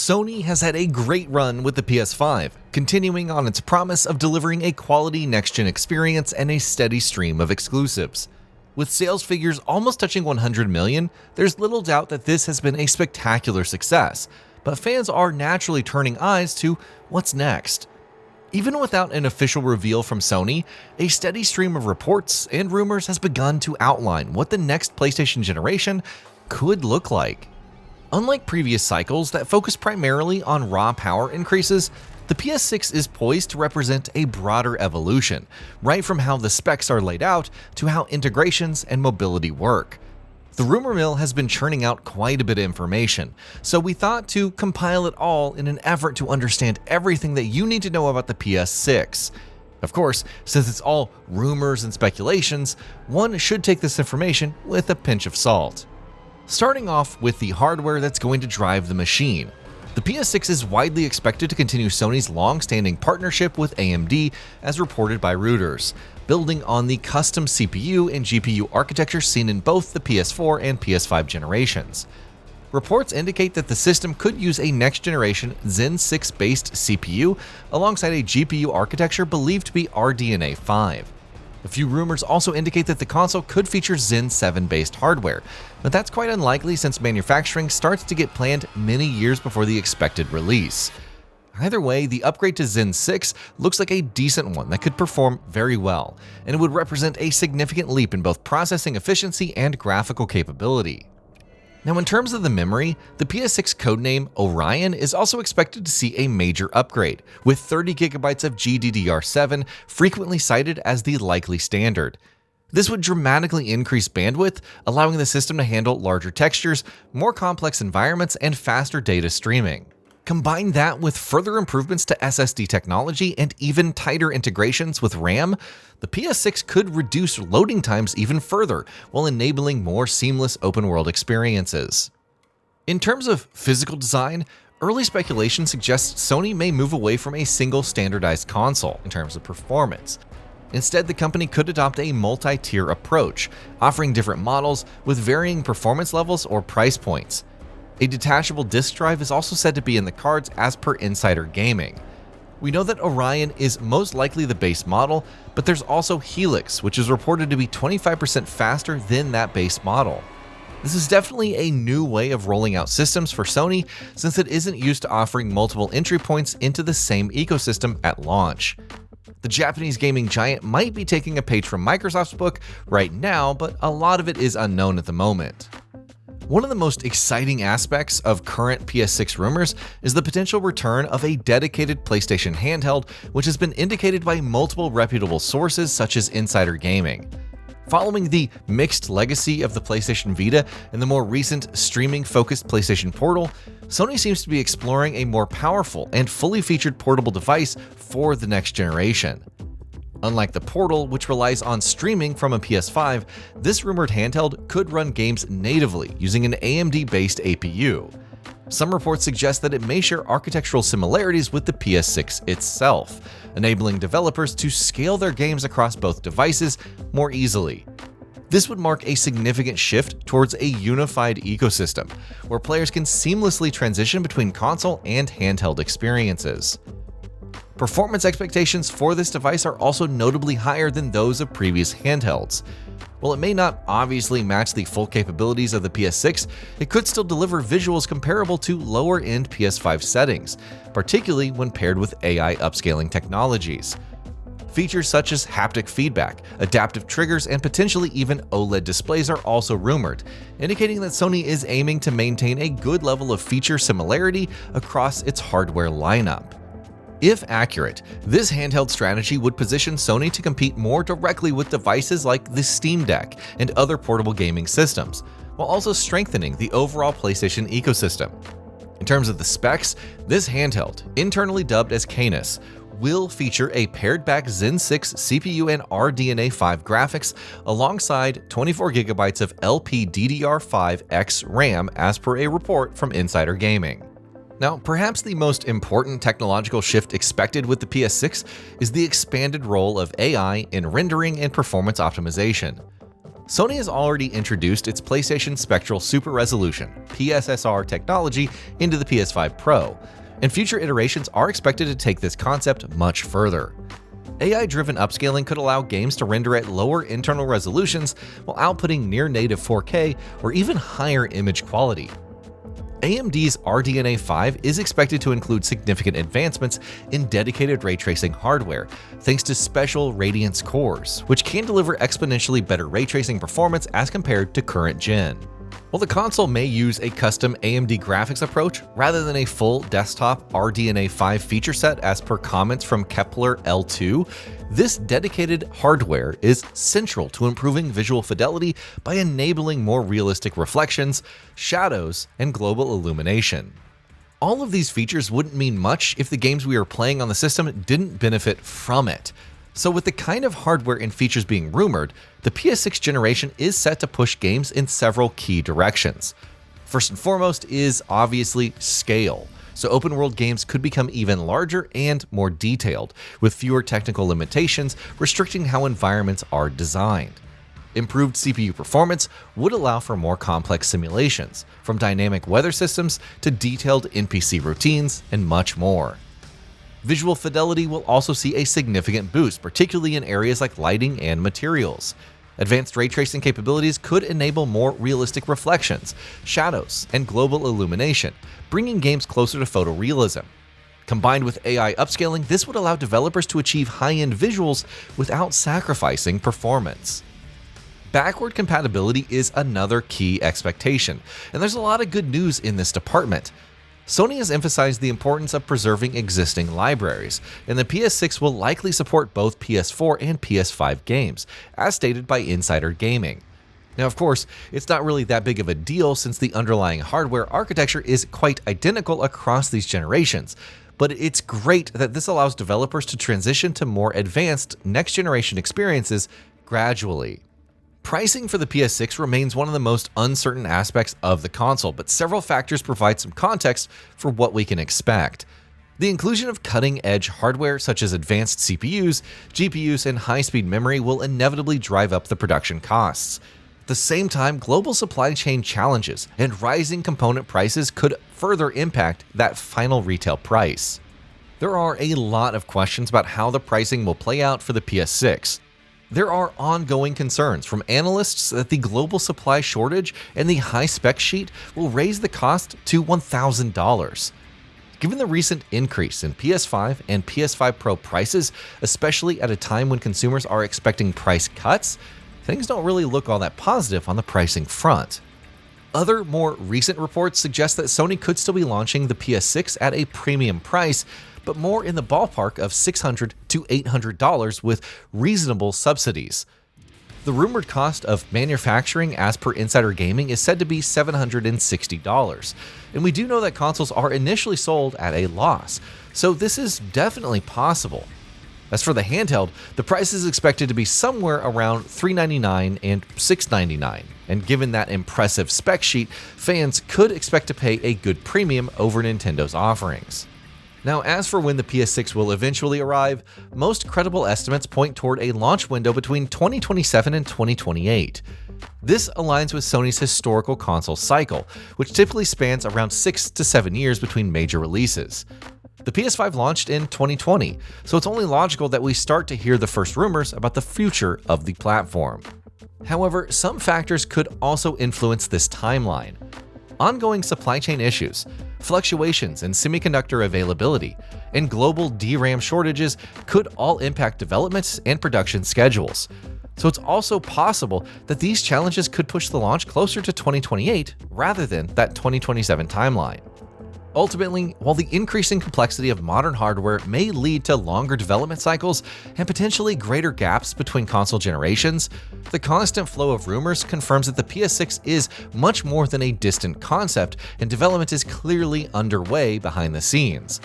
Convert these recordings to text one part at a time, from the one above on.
Sony has had a great run with the PS5, continuing on its promise of delivering a quality next-gen experience and a steady stream of exclusives. With sales figures almost touching 100 million, there's little doubt that this has been a spectacular success, but fans are naturally turning eyes to what's next. Even without an official reveal from Sony, a steady stream of reports and rumors has begun to outline what the next PlayStation generation could look like. Unlike previous cycles that focus primarily on raw power increases, the PS6 is poised to represent a broader evolution, right from how the specs are laid out to how integrations and mobility work. The rumor mill has been churning out quite a bit of information, so we thought to compile it all in an effort to understand everything that you need to know about the PS6. Of course, since it's all rumors and speculations, one should take this information with a pinch of salt. Starting off with the hardware that's going to drive the machine. The PS6 is widely expected to continue Sony's long-standing partnership with AMD, as reported by Reuters, building on the custom CPU and GPU architecture seen in both the PS4 and PS5 generations. Reports indicate that the system could use a next-generation Zen 6-based CPU alongside a GPU architecture believed to be RDNA 5. A few rumors also indicate that the console could feature Zen 7-based hardware, but that's quite unlikely since manufacturing starts to get planned many years before the expected release. Either way, the upgrade to Zen 6 looks like a decent one that could perform very well, and it would represent a significant leap in both processing efficiency and graphical capability. Now, in terms of the memory, the PS6 codename Orion is also expected to see a major upgrade, with 30GB of GDDR7 frequently cited as the likely standard. This would dramatically increase bandwidth, allowing the system to handle larger textures, more complex environments, and faster data streaming. Combine that with further improvements to SSD technology and even tighter integrations with RAM, the PS6 could reduce loading times even further while enabling more seamless open-world experiences. In terms of physical design, early speculation suggests Sony may move away from a single standardized console in terms of performance. Instead, the company could adopt a multi-tier approach, offering different models with varying performance levels or price points. A detachable disk drive is also said to be in the cards as per Insider Gaming. We know that Orion is most likely the base model, but there's also Helix, which is reported to be 25% faster than that base model. This is definitely a new way of rolling out systems for Sony, since it isn't used to offering multiple entry points into the same ecosystem at launch. The Japanese gaming giant might be taking a page from Microsoft's book right now, but a lot of it is unknown at the moment. One of the most exciting aspects of current PS6 rumors is the potential return of a dedicated PlayStation handheld, which has been indicated by multiple reputable sources such as Insider Gaming. Following the mixed legacy of the PlayStation Vita and the more recent streaming-focused PlayStation Portal, Sony seems to be exploring a more powerful and fully featured portable device for the next generation. Unlike the Portal, which relies on streaming from a PS5, this rumored handheld could run games natively using an AMD-based APU. Some reports suggest that it may share architectural similarities with the PS6 itself, enabling developers to scale their games across both devices more easily. This would mark a significant shift towards a unified ecosystem, where players can seamlessly transition between console and handheld experiences. Performance expectations for this device are also notably higher than those of previous handhelds. While it may not obviously match the full capabilities of the PS6, it could still deliver visuals comparable to lower-end PS5 settings, particularly when paired with AI upscaling technologies. Features such as haptic feedback, adaptive triggers, and potentially even OLED displays are also rumored, indicating that Sony is aiming to maintain a good level of feature similarity across its hardware lineup. If accurate, this handheld strategy would position Sony to compete more directly with devices like the Steam Deck and other portable gaming systems, while also strengthening the overall PlayStation ecosystem. In terms of the specs, this handheld, internally dubbed as Canis, will feature a paired-back Zen 6 CPU and RDNA 5 graphics alongside 24GB of LPDDR5X RAM as per a report from Insider Gaming. Now, perhaps the most important technological shift expected with the PS6 is the expanded role of AI in rendering and performance optimization. Sony has already introduced its PlayStation Spectral Super Resolution (PSSR) technology into the PS5 Pro, and future iterations are expected to take this concept much further. AI-driven upscaling could allow games to render at lower internal resolutions while outputting near-native 4K or even higher image quality. AMD's RDNA 5 is expected to include significant advancements in dedicated ray tracing hardware, thanks to special Radiance cores, which can deliver exponentially better ray tracing performance as compared to current gen. While the console may use a custom AMD graphics approach rather than a full desktop RDNA 5 feature set as per comments from Kepler L2, this dedicated hardware is central to improving visual fidelity by enabling more realistic reflections, shadows, and global illumination. All of these features wouldn't mean much if the games we are playing on the system didn't benefit from it. So with the kind of hardware and features being rumored, the PS6 generation is set to push games in several key directions. First and foremost is obviously scale. So open world games could become even larger and more detailed, with fewer technical limitations restricting how environments are designed. Improved CPU performance would allow for more complex simulations, from dynamic weather systems to detailed NPC routines and much more. Visual fidelity will also see a significant boost, particularly in areas like lighting and materials. Advanced ray tracing capabilities could enable more realistic reflections, shadows, and global illumination, bringing games closer to photorealism. Combined with AI upscaling, this would allow developers to achieve high-end visuals without sacrificing performance. Backward compatibility is another key expectation, and there's a lot of good news in this department. Sony has emphasized the importance of preserving existing libraries, and the PS6 will likely support both PS4 and PS5 games, as stated by Insider Gaming. Now, of course, it's not really that big of a deal since the underlying hardware architecture is quite identical across these generations, but it's great that this allows developers to transition to more advanced next-generation experiences gradually. Pricing for the PS6 remains one of the most uncertain aspects of the console, but several factors provide some context for what we can expect. The inclusion of cutting-edge hardware such as advanced CPUs, GPUs, and high-speed memory will inevitably drive up the production costs. At the same time, global supply chain challenges and rising component prices could further impact that final retail price. There are a lot of questions about how the pricing will play out for the PS6. There are ongoing concerns from analysts that the global supply shortage and the high spec sheet will raise the cost to $1,000. Given the recent increase in PS5 and PS5 Pro prices, especially at a time when consumers are expecting price cuts, things don't really look all that positive on the pricing front. Other more recent reports suggest that Sony could still be launching the PS6 at a premium price, but more in the ballpark of $600 to $800 with reasonable subsidies. The rumored cost of manufacturing, as per Insider Gaming, is said to be $760, and we do know that consoles are initially sold at a loss, so this is definitely possible. As for the handheld, the price is expected to be somewhere around $399 and $699, and given that impressive spec sheet, fans could expect to pay a good premium over Nintendo's offerings. Now, as for when the PS6 will eventually arrive, most credible estimates point toward a launch window between 2027 and 2028. This aligns with Sony's historical console cycle, which typically spans around 6 to 7 years between major releases. The PS5 launched in 2020, so it's only logical that we start to hear the first rumors about the future of the platform. However, some factors could also influence this timeline. Ongoing supply chain issues, fluctuations in semiconductor availability, and global DRAM shortages could all impact development and production schedules. So it's also possible that these challenges could push the launch closer to 2028 rather than that 2027 timeline. Ultimately, while the increasing complexity of modern hardware may lead to longer development cycles and potentially greater gaps between console generations, the constant flow of rumors confirms that the PS6 is much more than a distant concept, and development is clearly underway behind the scenes.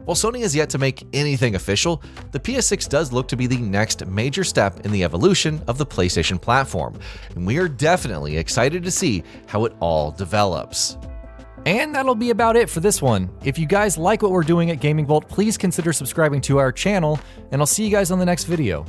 While Sony has yet to make anything official, the PS6 does look to be the next major step in the evolution of the PlayStation platform, and we are definitely excited to see how it all develops. And that'll be about it for this one. If you guys like what we're doing at GamingBolt, please consider subscribing to our channel, and I'll see you guys on the next video.